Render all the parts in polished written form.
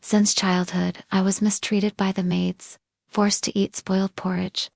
Since childhood, I was mistreated by the maids, forced to eat spoiled porridge.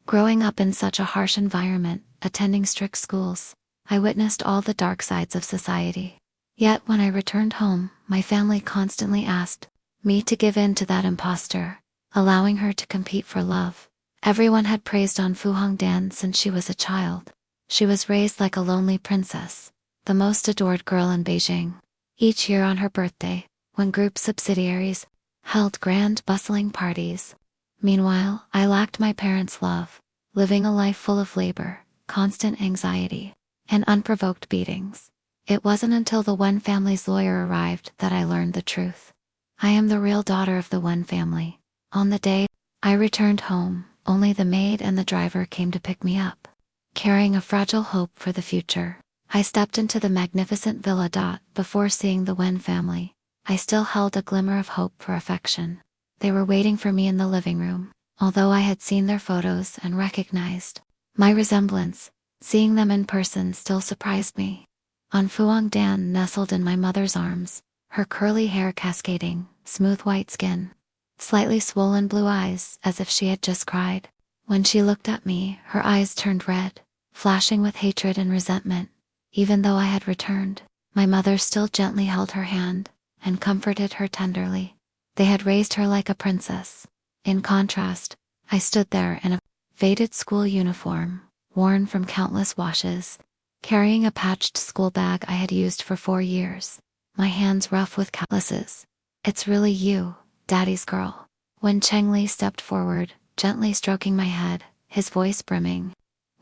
Growing up in such a harsh environment, attending strict schools, I witnessed all the dark sides of society. Yet when I returned home, my family constantly asked me to give in to that imposter, allowing her to compete for love. Everyone had praised An Fu Hongdan since she was a child. She was raised like a lonely princess, the most adored girl in Beijing. Each year on her birthday, when group subsidiaries held grand bustling parties. Meanwhile, I lacked my parents' love, living a life full of labor, constant anxiety, and unprovoked beatings. It wasn't until the Wen family's lawyer arrived that I learned the truth. I am the real daughter of the Wen family. On the day I returned home, only the maid and the driver came to pick me up. Carrying a fragile hope for the future, I stepped into the magnificent villa. Before seeing the Wen family, I still held a glimmer of hope for affection. They were waiting for me in the living room. Although I had seen their photos and recognized my resemblance, seeing them in person still surprised me. An Fu Hongdan nestled in my mother's arms, her curly hair cascading, smooth white skin, slightly swollen blue eyes as if she had just cried. When she looked at me, her eyes turned red, flashing with hatred and resentment. Even though I had returned, my mother still gently held her hand and comforted her tenderly. They had raised her like a princess. In contrast, I stood there in a faded school uniform, worn from countless washes, carrying a patched school bag I had used for 4 years, my hands rough with calluses. "It's really you, Daddy's girl." When Cheng Li stepped forward, gently stroking my head, his voice brimming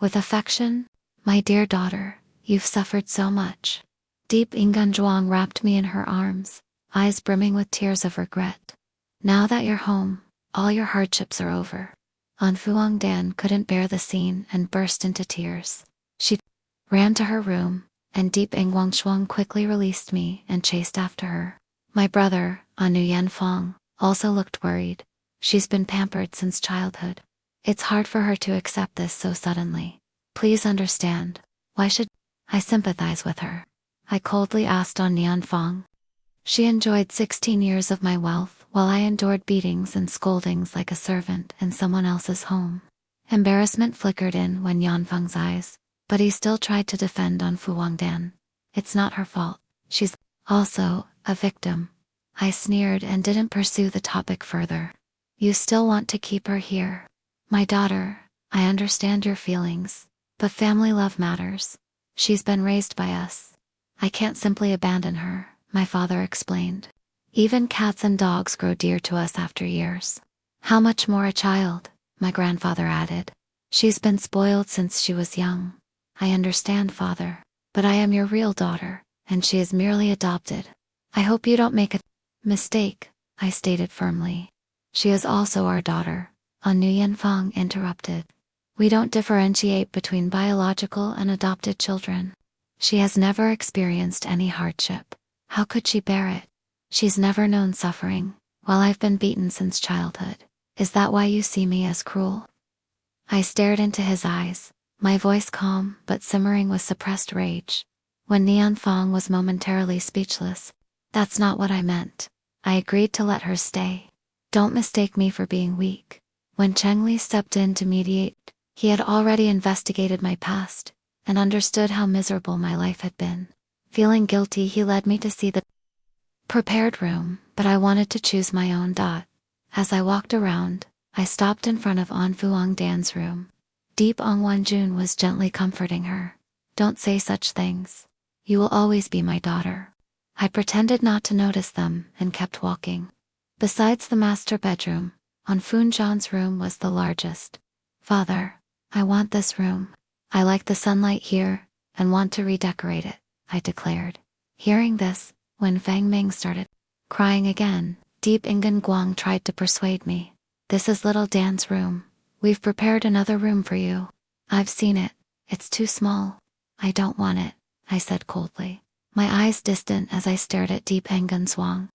with affection, "My dear daughter, you've suffered so much." Deep Ingun Zhuang wrapped me in her arms, eyes brimming with tears of regret. "Now that you're home, all your hardships are over." An Fu Hongdan couldn't bear the scene and burst into tears. She ran to her room, and Deep Ingwang Shuang quickly released me and chased after her. My brother, Anu Yanfang, also looked worried. "She's been pampered since childhood. It's hard for her to accept this so suddenly. Please understand. Why should I sympathize with her?" I coldly asked An Yanfang. "She enjoyed 16 years of my wealth, while I endured beatings and scoldings like a servant in someone else's home." Embarrassment flickered in when Yanfang's eyes, but he still tried to defend An Fu Hongdan. "It's not her fault. She's also a victim." I sneered and didn't pursue the topic further. "You still want to keep her here? My daughter, I understand your feelings, but family love matters. She's been raised by us. I can't simply abandon her," my father explained. "Even cats and dogs grow dear to us after years. How much more a child," my grandfather added. "She's been spoiled since she was young." "I understand, father, but I am your real daughter, and she is merely adopted. I hope you don't make a mistake," I stated firmly. "She is also our daughter," An Yanfang interrupted. "We don't differentiate between biological and adopted children. She has never experienced any hardship. How could she bear it? She's never known suffering, while I've been beaten since childhood. Is that why you see me as cruel?" I stared into his eyes, my voice calm but simmering with suppressed rage. When Nianfang was momentarily speechless, "That's not what I meant. I agreed to let her stay. Don't mistake me for being weak." When Cheng Li stepped in to mediate, he had already investigated my past and understood how miserable my life had been. Feeling guilty, he led me to see the prepared room, but I wanted to choose my own. As I walked around, I stopped in front of An Fu Hongdan's room. Deep Ongwanjun was gently comforting her. "Don't say such things. You will always be my daughter." I pretended not to notice them and kept walking. Besides the master bedroom, An Funjan's room was the largest. "Father, I want this room. I like the sunlight here and want to redecorate it," I declared. Hearing this, when Fang Ming started crying again, Deep Ingan Guang tried to persuade me. "This is little Dan's room. We've prepared another room for you. I've seen it. It's too small." "I don't want it," I said coldly, my eyes distant as I stared at Deep Ingan Guang.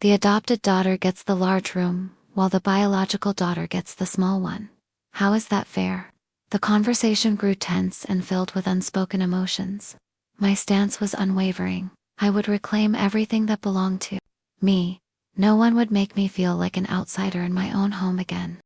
"The adopted daughter gets the large room, while the biological daughter gets the small one. How is that fair?" The conversation grew tense and filled with unspoken emotions. My stance was unwavering. I would reclaim everything that belonged to me. No one would make me feel like an outsider in my own home again.